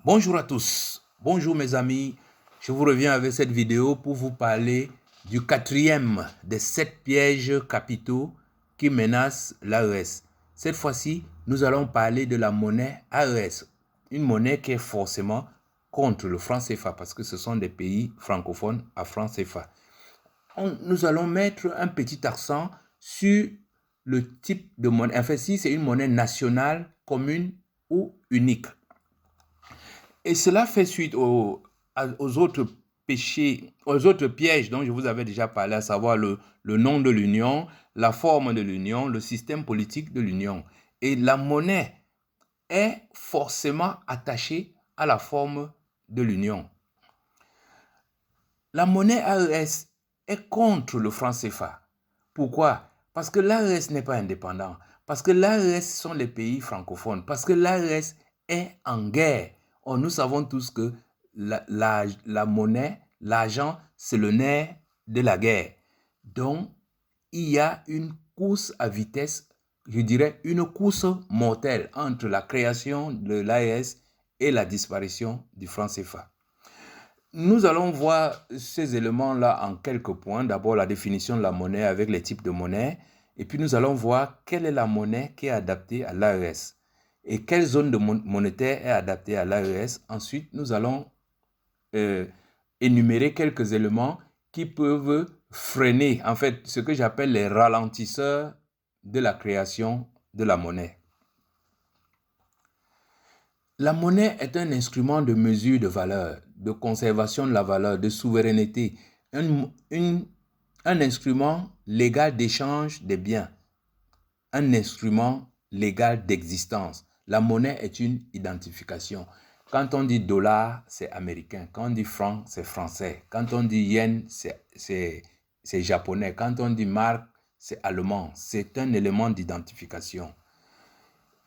Bonjour à tous, bonjour mes amis, je vous reviens avec cette vidéo pour vous parler du quatrième des 7 pièges capitaux qui menacent l'AES. Cette fois-ci, nous allons parler de la monnaie AES, une monnaie qui est forcément contre le franc CFA parce que ce sont des pays francophones à franc CFA. Nous allons mettre un petit accent sur le type de monnaie, enfin si c'est une monnaie nationale, commune ou unique. Et cela fait suite aux autres péchés, aux autres pièges dont je vous avais déjà parlé, à savoir le nom de l'Union, la forme de l'Union, le système politique de l'Union. Et la monnaie est forcément attachée à la forme de l'Union. La monnaie AES est contre le franc CFA. Pourquoi? Parce que l'AES n'est pas indépendant. Parce que l'AES sont les pays francophones. Parce que l'AES est en guerre. Or, nous savons tous que la monnaie, l'argent, c'est le nerf de la guerre. Donc, il y a une course à vitesse, je dirais une course mortelle entre la création de l'AES et la disparition du franc CFA. Nous allons voir ces éléments-là en quelques points. D'abord, la définition de la monnaie avec les types de monnaie. Et puis, nous allons voir quelle est la monnaie qui est adaptée à l'AES et quelle zone monétaire est adaptée à l'AES. Ensuite, nous allons énumérer quelques éléments qui peuvent freiner, en fait, ce que j'appelle les ralentisseurs de la création de la monnaie. La monnaie est un instrument de mesure de valeur, de conservation de la valeur, de souveraineté, un instrument légal d'échange des biens, un instrument légal d'existence. La monnaie est une identification. Quand on dit dollar, c'est américain. Quand on dit franc, c'est français. Quand on dit yen, c'est japonais. Quand on dit marque, c'est allemand. C'est un élément d'identification.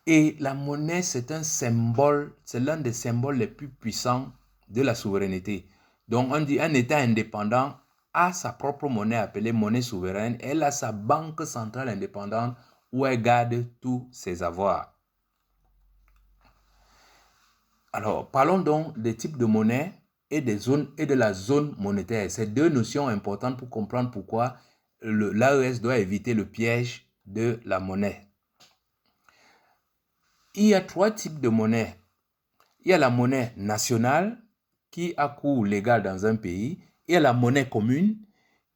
Et la monnaie, c'est un symbole, c'est l'un des symboles les plus puissants de la souveraineté. Donc, on dit un État indépendant a sa propre monnaie appelée monnaie souveraine. Elle a sa banque centrale indépendante où elle garde tous ses avoirs. Alors, parlons donc des types de monnaie et des zones et de la zone monétaire. Ces deux notions importantes pour comprendre pourquoi l'AES doit éviter le piège de la monnaie. Il y a 3 types de monnaie. Il y a la monnaie nationale qui a cours légal dans un pays. Il y a la monnaie commune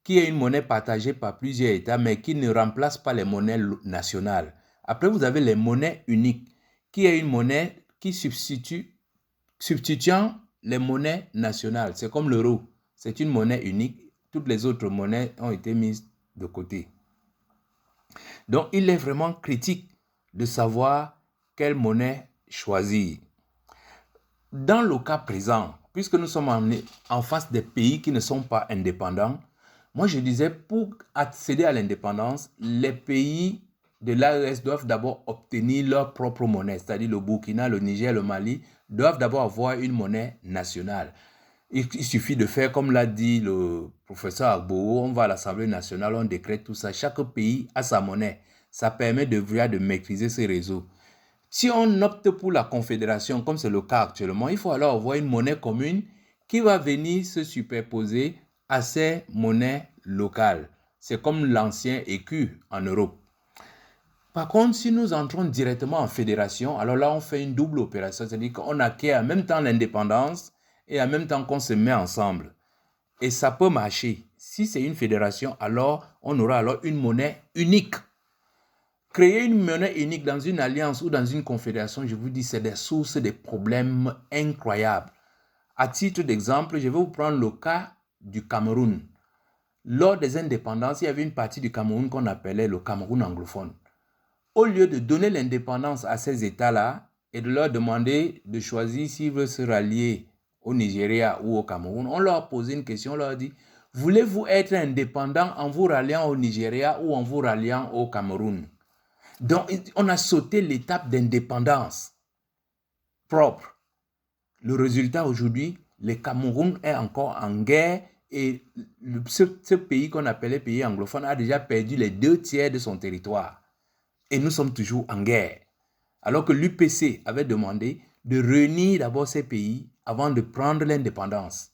qui est une monnaie partagée par plusieurs États mais qui ne remplace pas les monnaies nationales. Après, vous avez les monnaies uniques qui est une monnaie qui substituant les monnaies nationales. C'est comme l'euro. C'est une monnaie unique. Toutes les autres monnaies ont été mises de côté. Donc, il est vraiment critique de savoir quelle monnaie choisir. Dans le cas présent, puisque nous sommes en face des pays qui ne sont pas indépendants, moi je disais pour accéder à l'indépendance, les pays de l'AES doivent d'abord obtenir leur propre monnaie, c'est-à-dire le Burkina, le Niger, le Mali, doivent d'abord avoir une monnaie nationale. Il suffit de faire comme l'a dit le professeur Agbo, on va à l'Assemblée nationale, on décrète tout ça, chaque pays a sa monnaie. Ça permet de maîtriser ces réseaux. Si on opte pour la confédération, comme c'est le cas actuellement, il faut alors avoir une monnaie commune qui va venir se superposer à ces monnaies locales. C'est comme l'ancien écu en Europe. Par contre, si nous entrons directement en fédération, alors là, on fait une double opération, c'est-à-dire qu'on acquiert en même temps l'indépendance et en même temps qu'on se met ensemble. Et ça peut marcher. Si c'est une fédération, alors on aura alors une monnaie unique. Créer une monnaie unique dans une alliance ou dans une confédération, je vous dis, c'est des sources de problèmes incroyables. À titre d'exemple, je vais vous prendre le cas du Cameroun. Lors des indépendances, il y avait une partie du Cameroun qu'on appelait le Cameroun anglophone. Au lieu de donner l'indépendance à ces États-là et de leur demander de choisir s'ils veulent se rallier au Nigeria ou au Cameroun, on leur a posé une question, on leur a dit, voulez-vous être indépendant en vous ralliant au Nigeria ou en vous ralliant au Cameroun? Donc, on a sauté l'étape d'indépendance propre. Le résultat aujourd'hui, le Cameroun est encore en guerre et ce pays qu'on appelait pays anglophone a déjà perdu les 2/3 de son territoire. Et nous sommes toujours en guerre. Alors que l'UPC avait demandé de réunir d'abord ces pays avant de prendre l'indépendance.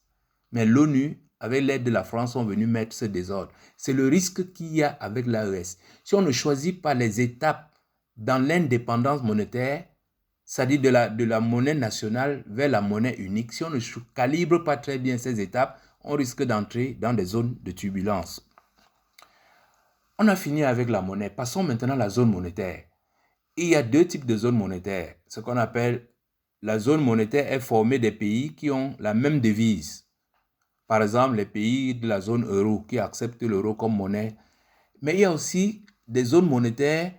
Mais l'ONU, avec l'aide de la France, sont venus mettre ce désordre. C'est le risque qu'il y a avec l'AES. Si on ne choisit pas les étapes dans l'indépendance monétaire, c'est-à-dire de la monnaie nationale vers la monnaie unique, si on ne calibre pas très bien ces étapes, on risque d'entrer dans des zones de turbulence. On a fini avec la monnaie. Passons maintenant à la zone monétaire. Il y a deux types de zones monétaires. Ce qu'on appelle la zone monétaire est formée des pays qui ont la même devise. Par exemple, les pays de la zone euro qui acceptent l'euro comme monnaie. Mais il y a aussi des zones monétaires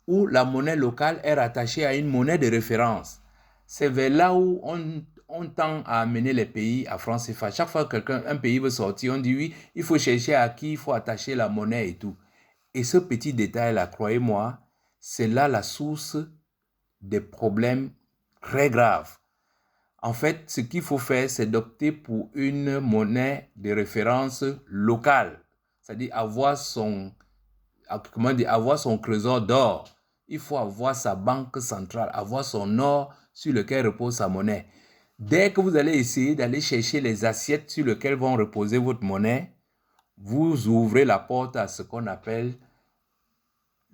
où la monnaie locale est rattachée à une monnaie de référence. C'est vers là où on tend à amener les pays à franc CFA. Chaque fois qu'un pays veut sortir, on dit oui, il faut chercher à qui il faut attacher la monnaie et tout. Et ce petit détail-là, croyez-moi, c'est là la source des problèmes très graves. En fait, ce qu'il faut faire, c'est d'opter pour une monnaie de référence locale. C'est-à-dire avoir son trésor d'or. Il faut avoir sa banque centrale, avoir son or sur lequel repose sa monnaie. Dès que vous allez essayer d'aller chercher les assiettes sur lesquelles vont reposer votre monnaie, vous ouvrez la porte à ce qu'on appelle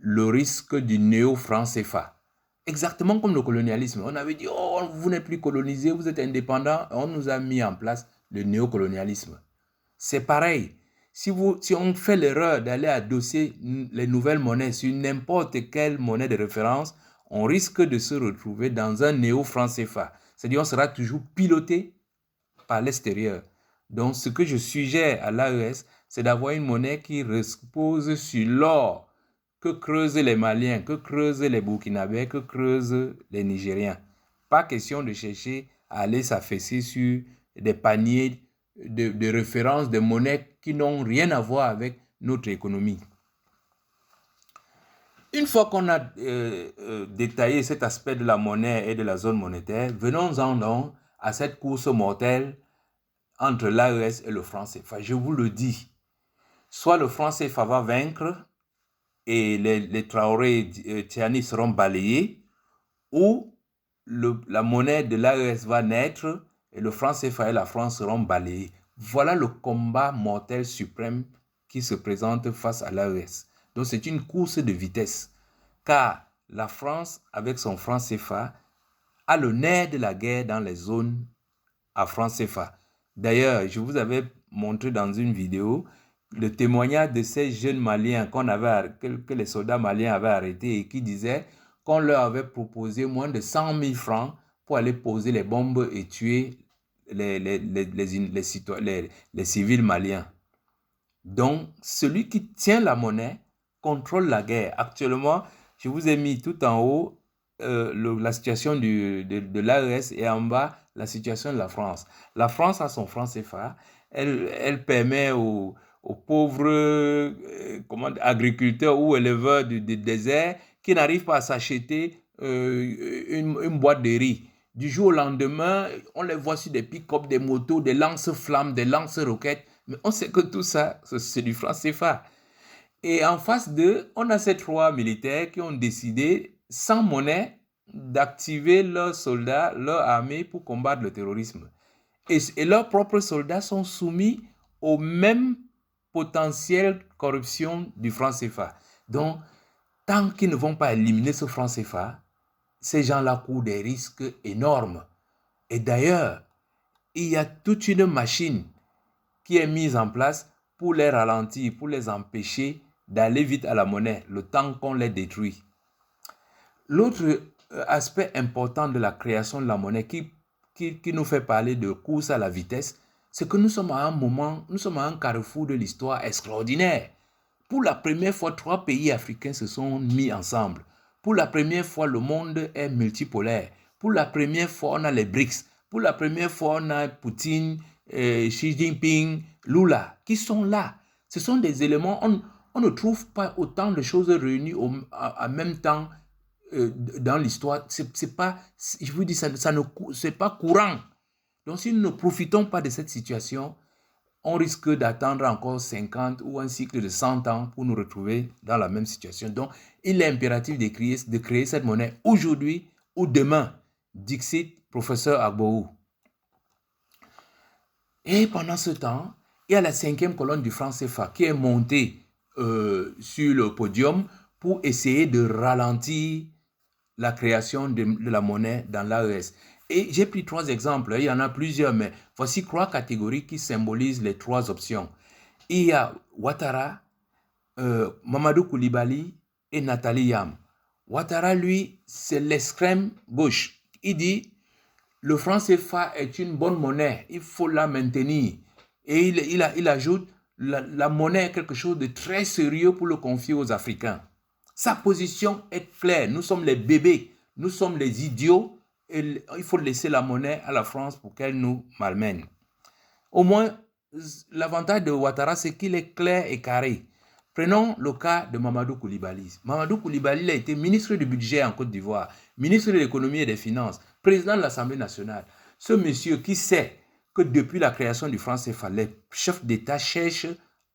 le risque du néo-franc CFA. Exactement comme le colonialisme. On avait dit, oh, vous n'êtes plus colonisé, vous êtes indépendant. On nous a mis en place le néocolonialisme. C'est pareil. Si on fait l'erreur d'aller adosser les nouvelles monnaies sur n'importe quelle monnaie de référence, on risque de se retrouver dans un néo-franc CFA. C'est-à-dire on sera toujours piloté par l'extérieur. Donc, ce que je suggère à l'AES, c'est d'avoir une monnaie qui repose sur l'or que creusent les Maliens, que creusent les Burkinabés, que creusent les Nigériens. Pas question de chercher à aller s'affaisser sur des paniers de référence, de monnaies qui n'ont rien à voir avec notre économie. Une fois qu'on a détaillé cet aspect de la monnaie et de la zone monétaire, venons-en donc à cette course mortelle entre l'AES et le franc CFA. Je vous le dis, soit le franc CFA va vaincre et les Traoré Tiani seront balayés, ou la monnaie de l'AES va naître et le franc CFA et la France seront balayés. Voilà le combat mortel suprême qui se présente face à l'AES. Donc c'est une course de vitesse, car la France, avec son franc CFA, a le nerf de la guerre dans les zones à franc CFA. D'ailleurs, je vous avais montré dans une vidéo le témoignage de ces jeunes Maliens que les soldats maliens avaient arrêtés et qui disaient qu'on leur avait proposé moins de 100 000 francs pour aller poser les bombes et tuer les civils maliens. Donc, celui qui tient la monnaie contrôle la guerre. Actuellement, je vous ai mis tout en haut la situation de l'AES et en bas la situation de la France. La France a son franc CFA. Elle permet aux pauvres agriculteurs ou éleveurs du désert qui n'arrivent pas à s'acheter une boîte de riz. Du jour au lendemain, on les voit sur des pick-up, des motos, des lance-flammes, des lance-roquettes. Mais on sait que tout ça, c'est du franc CFA. Et en face d'eux, on a ces trois militaires qui ont décidé, sans monnaie, d'activer leurs soldats, leur armée pour combattre le terrorisme. Et leurs propres soldats sont soumis au même potentiel corruption du franc CFA. Donc, tant qu'ils ne vont pas éliminer ce franc CFA, ces gens-là courent des risques énormes. Et d'ailleurs, il y a toute une machine qui est mise en place pour les ralentir, pour les empêcher d'aller vite à la monnaie, le temps qu'on les détruit. L'autre aspect important de la création de la monnaie qui nous fait parler de course à la vitesse, c'est que nous sommes à un carrefour de l'histoire extraordinaire. Pour la première fois, 3 pays africains se sont mis ensemble. Pour la première fois, le monde est multipolaire. Pour la première fois, on a les BRICS. Pour la première fois, on a Poutine, Xi Jinping, Lula, qui sont là. Ce sont des éléments, on ne trouve pas autant de choses réunies en même temps dans l'histoire. C'est pas, je vous dis, c'est pas courant. Donc, si nous ne profitons pas de cette situation, on risque d'attendre encore 50 ou un cycle de 100 ans pour nous retrouver dans la même situation. Donc, il est impératif de créer cette monnaie aujourd'hui ou demain. Dixit, professeur Agbohou. Et pendant ce temps, il y a la 5e colonne du franc CFA qui est montée sur le podium pour essayer de ralentir la création de la monnaie dans l'AES. Et j'ai pris 3 exemples, il y en a plusieurs, mais voici 3 catégories qui symbolisent les 3 options. Il y a Ouattara, Mamadou Koulibaly et Nathalie Yam. Ouattara, lui, c'est l'extrême gauche. Il dit, le franc CFA est une bonne monnaie, il faut la maintenir. Et il ajoute, la monnaie est quelque chose de très sérieux pour le confier aux Africains. Sa position est claire, nous sommes les bébés, nous sommes les idiots, et il faut laisser la monnaie à la France pour qu'elle nous malmène. Au moins, l'avantage de Ouattara, c'est qu'il est clair et carré. Prenons le cas de Mamadou Koulibaly. Mamadou Koulibaly il a été ministre du budget en Côte d'Ivoire, ministre de l'économie et des finances, président de l'Assemblée nationale. Ce monsieur qui sait que depuis la création du franc CFA, les chefs d'État cherchent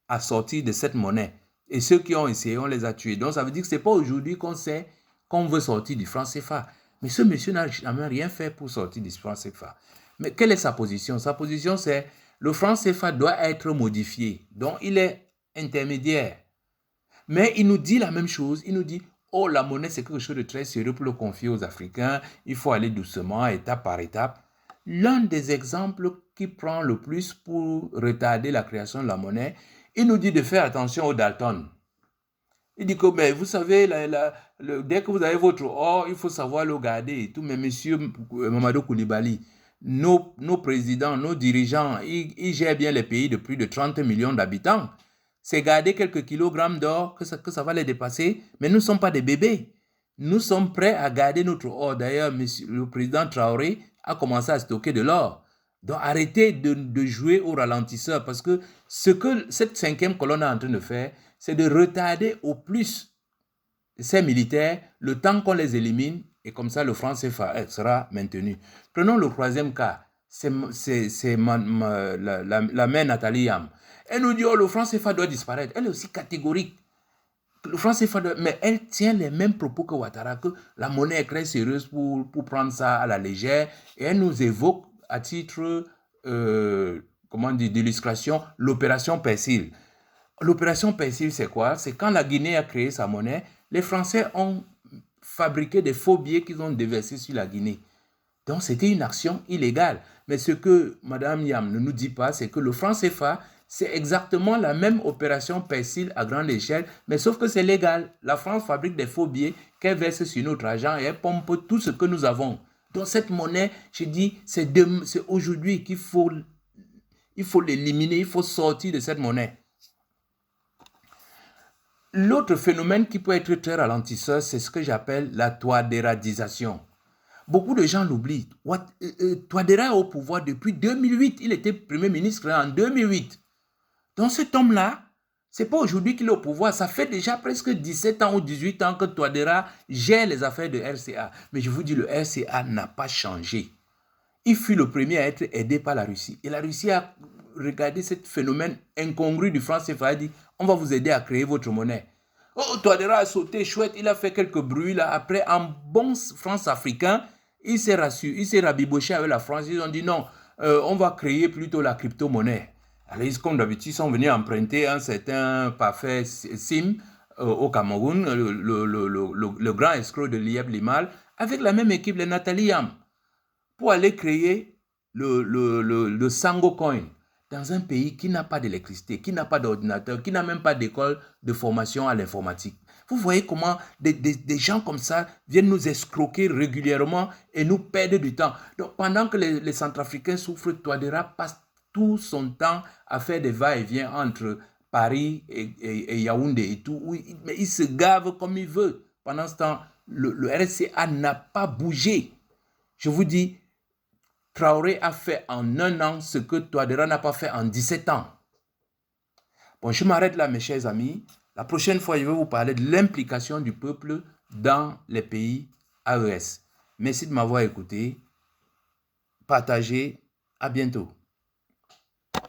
à sortir de cette monnaie. Et ceux qui ont essayé, on les a tués. Donc ça veut dire que ce n'est pas aujourd'hui qu'on sait qu'on veut sortir du franc CFA. Mais ce monsieur n'a jamais rien fait pour sortir du franc CFA. Mais quelle est sa position? Sa position, c'est le franc CFA doit être modifié. Donc il est intermédiaire. Mais il nous dit la même chose. Il nous dit, oh, la monnaie, c'est quelque chose de très sérieux pour le confier aux Africains. Il faut aller doucement, étape par étape. L'un des exemples qui prend le plus pour retarder la création de la monnaie, il nous dit de faire attention aux Dalton. Il dit que, mais vous savez, dès que vous avez votre or, il faut savoir le garder et tout. Mais monsieur Mamadou Koulibaly, nos présidents, nos dirigeants, ils gèrent bien les pays de plus de 30 millions d'habitants. C'est garder quelques kilogrammes d'or que ça va les dépasser. Mais nous ne sommes pas des bébés. Nous sommes prêts à garder notre or. D'ailleurs, le président Traoré a commencé à stocker de l'or. Donc arrêtez de jouer au ralentisseur parce que ce que cette 5e colonne est en train de faire, c'est de retarder au plus ces militaires le temps qu'on les élimine et comme ça le franc CFA sera maintenu. Prenons le 3e cas, c'est la mère Nathalie Yam. Elle nous dit, oh, le franc CFA doit disparaître. Elle est aussi catégorique. Le franc CFA doit... Mais elle tient les mêmes propos que Ouattara, que la monnaie est très sérieuse pour prendre ça à la légère. Et elle nous évoque à titre, d'illustration, l'opération Persil. L'opération Persil, c'est quoi? C'est quand la Guinée a créé sa monnaie, les Français ont fabriqué des faux billets qu'ils ont déversés sur la Guinée. Donc, c'était une action illégale. Mais ce que Mme Yam ne nous dit pas, c'est que le franc CFA, c'est exactement la même opération Persil à grande échelle, mais sauf que c'est légal. La France fabrique des faux billets qu'elle verse sur notre argent et elle pompe tout ce que nous avons. Donc, cette monnaie, je dis, c'est aujourd'hui qu'il faut l'éliminer, il faut sortir de cette monnaie. L'autre phénomène qui peut être très ralentisseur, c'est ce que j'appelle la touadéradisation. Beaucoup de gens l'oublient. Touadéra est au pouvoir depuis 2008. Il était Premier ministre en 2008. Donc cet homme-là, ce n'est pas aujourd'hui qu'il est au pouvoir. Ça fait déjà presque 17 ans ou 18 ans que Touadéra gère les affaires de RCA. Mais je vous dis, le RCA n'a pas changé. Il fut le premier à être aidé par la Russie. Et la Russie a regardé ce phénomène incongru du franc CFA et a dit, on va vous aider à créer votre monnaie. Oh, Touadéra a sauté, chouette, il a fait quelques bruits là. Après, en bon France-africain, il s'est rabiboché avec la France. Ils ont dit non, on va créer plutôt la crypto-monnaie. Alors, comme d'habitude, ils sont venus emprunter un certain parfait Sim au Cameroun, le grand escroc de Lieb Limal, avec la même équipe, les Nathalie Yam, pour aller créer le Sango Coin dans un pays qui n'a pas d'électricité, qui n'a pas d'ordinateur, qui n'a même pas d'école de formation à l'informatique. Vous voyez comment des gens comme ça viennent nous escroquer régulièrement et nous perdre du temps. Donc, pendant que les Centrafricains souffrent, Touadéra passe tout son temps à faire des va-et-vient entre Paris et Yaoundé et tout. Mais il se gave comme il veut. Pendant ce temps, le RCA n'a pas bougé. Je vous dis, Traoré a fait en 1 an ce que Touadéra n'a pas fait en 17 ans. Bon, je m'arrête là, mes chers amis. La prochaine fois, je vais vous parler de l'implication du peuple dans les pays AES. Merci de m'avoir écouté. Partagez. À bientôt.